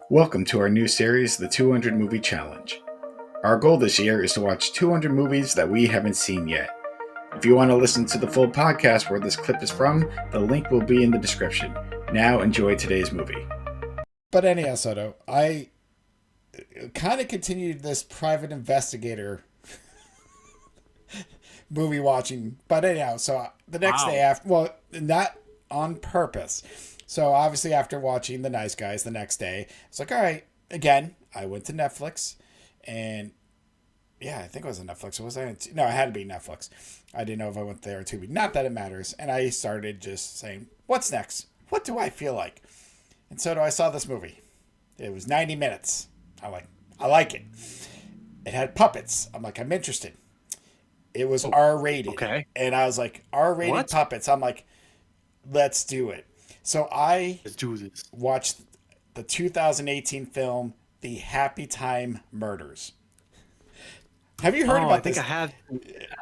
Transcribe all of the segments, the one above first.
Welcome to our new series, The 200 Movie Challenge. Our goal this year is to watch 200 movies that we haven't seen yet. If you want to listen to the full podcast where this clip is from, the link will be in the description. Now enjoy today's movie. But anyhow, Soto, I kind of continued this private investigator movie watching. But anyhow, so the next day after, well, not on purpose. So obviously after watching The Nice Guys the next day, it's like, all right, again, I went to Netflix and yeah, I think it was on Netflix. Was I? No, it had to be Netflix. I didn't know if I went there or Tubi. Not that it matters. And I started just saying, what's next? What do I feel like? And so I saw this movie. It was 90 minutes. I like it. It had puppets. I'm like, I'm interested. It was R rated. Okay. And I was like, R rated What? puppets. I'm like, let's do it. So I Let's do this. watched the 2018 film, The Happytime Murders. Have you heard I about think this?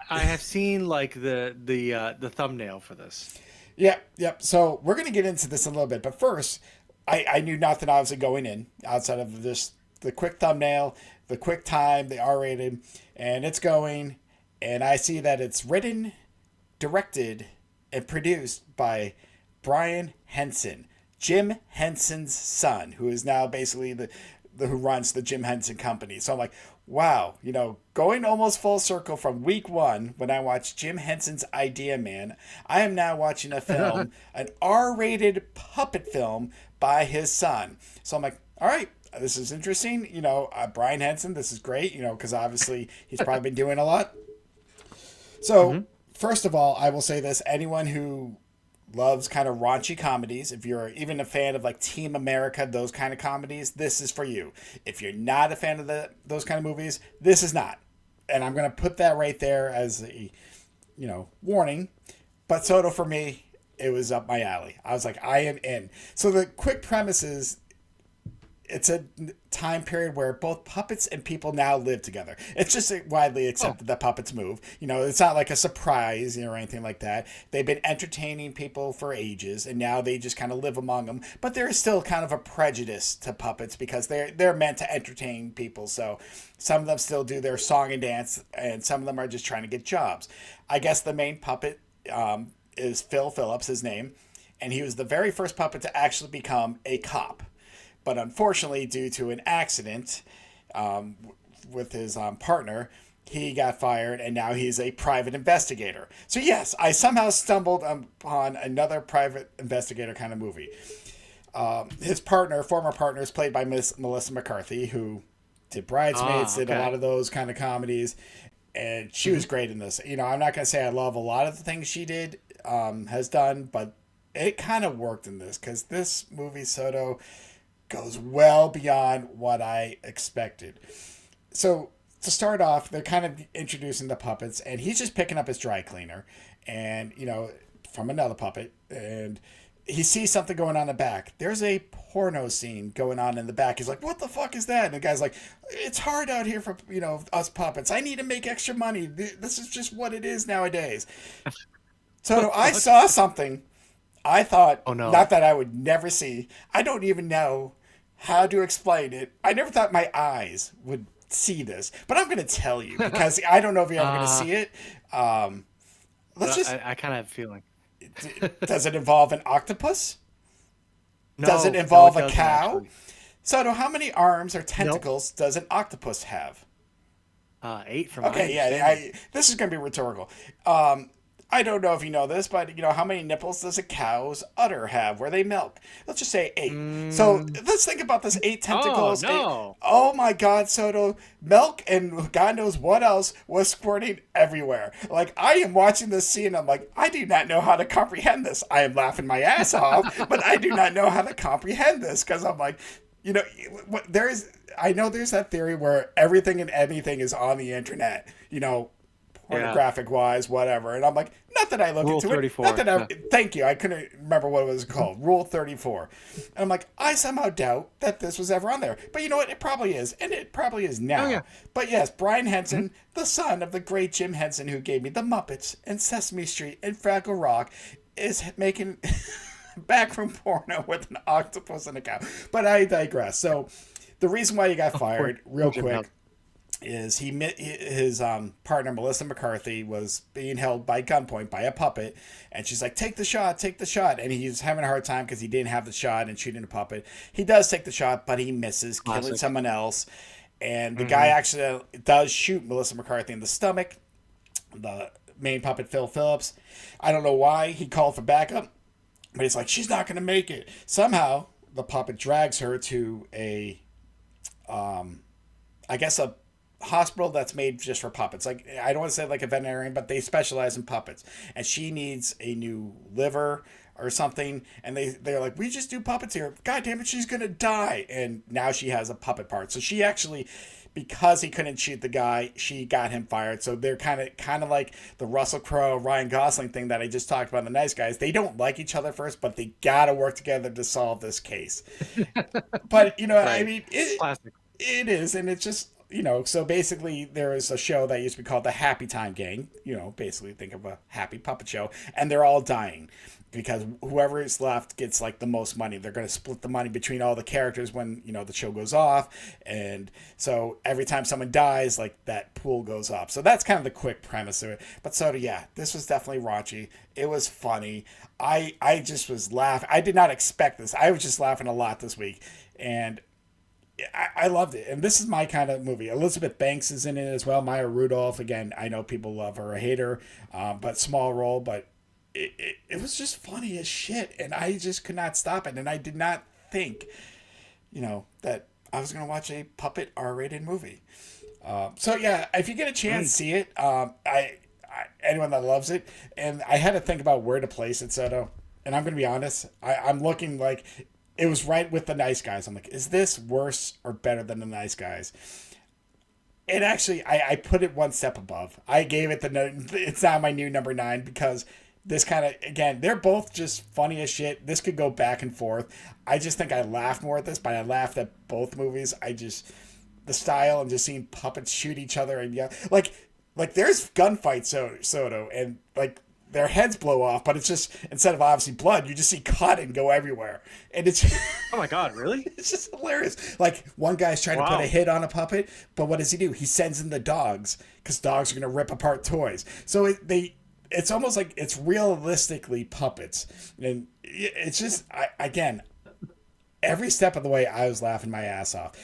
I have seen like the thumbnail for this. Yep. So we're going to get into this in a little bit. But first, I knew nothing obviously going in outside of this the quick thumbnail, the quick time, the R rated, and it's going. And I see that it's written, directed, and produced by Brian Henson, Jim Henson's son, who is now basically the who runs the Jim Henson Company. So I'm like, wow, going almost full circle from week one when I watched Jim Henson's Idea Man, I am now watching a film, an R-rated puppet film by his son. So I'm like, all right, this is interesting. Brian Henson, this is great, because obviously he's probably been doing a lot. So, first of all, I will say this. Anyone who loves kind of raunchy comedies, if you're even a fan of like Team America, those kind of comedies, this is for you. If you're not a fan of those kind of movies, this is not. And I'm going to put that right there as a, warning. But Soto, for me, it was up my alley. I was like, I am in. So the quick premise is it's a time period where both puppets and people now live together. It's just widely accepted that puppets move. It's not like a surprise, or anything like that. They've been entertaining people for ages, and now they just kind of live among them. But there is still kind of a prejudice to puppets because they're meant to entertain people. So some of them still do their song and dance, and some of them are just trying to get jobs. I guess the main puppet is Phil Phillips, his name, and he was the very first puppet to actually become a cop. But unfortunately, due to an accident with his partner, he got fired and now he's a private investigator. So, yes, I somehow stumbled upon another private investigator kind of movie. His former partner, is played by Miss Melissa McCarthy, who did Bridesmaids, did a lot of those kind of comedies. And she was great in this. I'm not going to say I love a lot of the things she did, has done, but it kind of worked in this because this movie, Soto, goes well beyond what I expected. So to start off, they're kind of introducing the puppets, and he's just picking up his dry cleaner, and from another puppet, and he sees something going on in the back. There's a porno scene going on in the back. He's like, "What the fuck is that?" And the guy's like, "It's hard out here for us puppets. I need to make extra money. This is just what it is nowadays." So I saw something. I thought, Oh no. not that I would never see. I don't even know how to explain it. I never thought my eyes would see this, but I'm going to tell you because I don't know if you're ever going to see it. Let's just. I kind of have a feeling. Does it involve an octopus? No, Does it no, involve it a doesn't, cow? actually. So, how many arms or tentacles does an octopus have? 8 from my Okay, yeah, understanding. this is going to be rhetorical. I don't know if you know this, but how many nipples does a cow's udder have where they milk? Let's just say 8. So let's think about this 8 tentacles. Oh no. Oh my God, Soto, milk and God knows what else was squirting everywhere. Like I am watching this scene, I'm like, I do not know how to comprehend this. I am laughing my ass off, but I do not know how to comprehend this because I'm like, I know there's that theory where everything and anything is on the internet, pornographic wise, whatever. And I'm like, not that I look Rule into 34. it. Not that I, Yeah. thank you. I couldn't remember what it was called. Rule 34. And I'm like, I somehow doubt that this was ever on there. But you know what? It probably is. And it probably is now. Oh, yeah. But yes, Brian Henson, the son of the great Jim Henson, who gave me The Muppets and Sesame Street and Fraggle Rock, is making backroom porno with an octopus and a cow. But I digress. So the reason why he got fired, real quick, is his partner Melissa McCarthy was being held by gunpoint by a puppet, and she's like, take the shot, and he's having a hard time because he didn't have the shot and shooting a puppet. He does take the shot, but he misses, killing someone else, and the guy actually does shoot Melissa McCarthy in the stomach, the main puppet Phil Phillips. I don't know why he called for backup, but he's like, she's not going to make it. Somehow the puppet drags her to a I guess a hospital that's made just for puppets. Like, I don't want to say like a veterinarian, but they specialize in puppets. And she needs a new liver or something. And they're like, we just do puppets here. God damn it, she's gonna die. And now she has a puppet part. So she actually, because he couldn't shoot the guy, she got him fired. So they're kind of like the Russell Crowe, Ryan Gosling thing that I just talked about in The Nice Guys. They don't like each other first, but they gotta work together to solve this case. But right. I mean, it is, and it's just, so basically there is a show that used to be called the Happytime Gang, basically think of a happy puppet show, and they're all dying because whoever is left gets like the most money. They're going to split the money between all the characters when, the show goes off. And so every time someone dies, like that pool goes up. So that's kind of the quick premise of it. But yeah, this was definitely raunchy. It was funny. I just was laughing. I did not expect this. I was just laughing a lot this week. And I loved it. And this is my kind of movie. Elizabeth Banks is in it as well. Maya Rudolph. Again, I know people love her or hate her, but small role. But it was just funny as shit. And I just could not stop it. And I did not think, that I was going to watch a puppet R-rated movie. So, yeah, if you get a chance, see it. Anyone that loves it. And I had to think about where to place it, Soto. And I'm going to be honest. I'm looking like... It was right with The Nice Guys. I'm like, is this worse or better than The Nice Guys? It actually, I put it one step above. I gave it it's not my new number 9 because this kind of, again, they're both just funny as shit. This could go back and forth. I just think I laughed more at this, but I laughed at both movies. The style and just seeing puppets shoot each other and like there's gunfights, Soto, and like, their heads blow off, but it's just, instead of obviously blood, you just see cotton go everywhere. And it's... Oh my God, really? It's just hilarious. Like, one guy's trying to put a hit on a puppet, but what does he do? He sends in the dogs, because dogs are going to rip apart toys. So it's almost like it's realistically puppets. And it's just, again, every step of the way, I was laughing my ass off.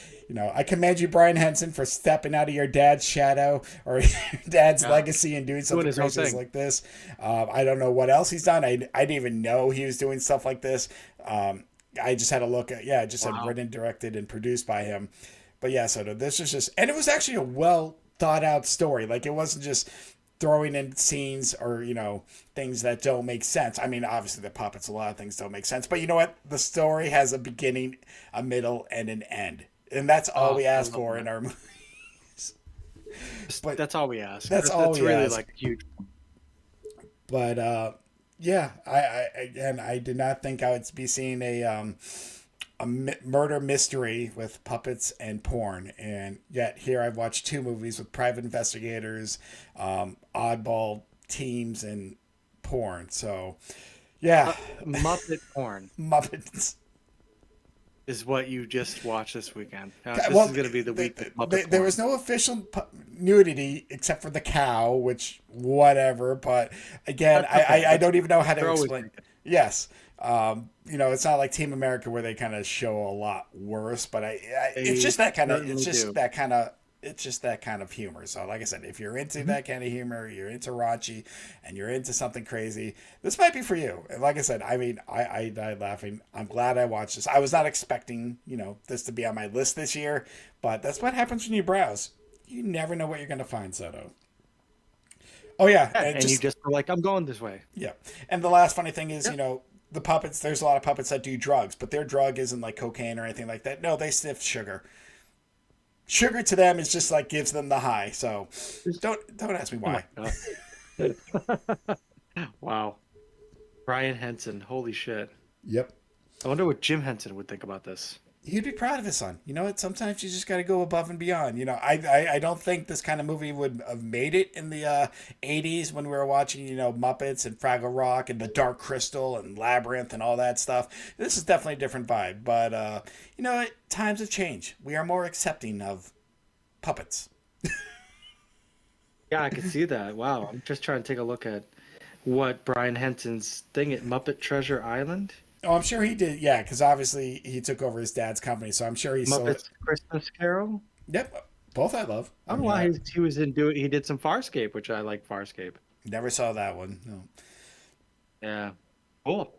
I commend you, Brian Henson, for stepping out of your dad's shadow or your dad's legacy and doing something crazy like this. I don't know what else he's done. I didn't even know he was doing stuff like this. I just had a look at, said written, directed, and produced by him. But yeah, so this was just, and it was actually a well thought out story. Like, it wasn't just throwing in scenes or, things that don't make sense. I mean, obviously the puppets, a lot of things don't make sense, but you know what? The story has a beginning, a middle, and an end. And that's all we ask for in our movies. But that's all we ask. That's all we really ask. Like huge. But yeah, I did not think I would be seeing a murder mystery with puppets and porn, and yet here I've watched 2 movies with private investigators, oddball teams, and porn. So yeah, Muppet porn. Muppets is what you just watched this weekend. This is going to be the week. There was no official nudity except for the cow, which whatever. But again, I don't even know how to explain. Yes, it's not like Team America where they kind of show a lot worse. But it's just that kind of. It's just that kind of humor. So like I said, if you're into that kind of humor, you're into raunchy, and you're into something crazy, this might be for you. And like I said, I mean, I died laughing. I'm glad I watched this. I was not expecting, this to be on my list this year, but that's what happens when you browse. You never know what you're going to find, Soto. Oh yeah. And you just were like, I'm going this way. Yeah. And the last funny thing is, the puppets, there's a lot of puppets that do drugs, but their drug isn't like cocaine or anything like that. No, they sniff sugar. Sugar to them is just like gives them the high. So don't ask me why. Oh wow. Brian Henson. Holy shit. Yep. I wonder what Jim Henson would think about this. He'd be proud of his son. You know what? Sometimes you just got to go above and beyond. I don't think this kind of movie would have made it in the 80s when we were watching, Muppets and Fraggle Rock and The Dark Crystal and Labyrinth and all that stuff. This is definitely a different vibe. But, times have changed. We are more accepting of puppets. Yeah, I can see that. Wow. I'm just trying to take a look at what Brian Henson's thing at Muppet Treasure Island. Oh, I'm sure he did. Yeah, because obviously he took over his dad's company. So I'm sure he still. Muppets Christmas Carol. Yep. Both I love. I don't know why he was he did some Farscape, which I like Farscape. Never saw that one. No. Yeah. Cool.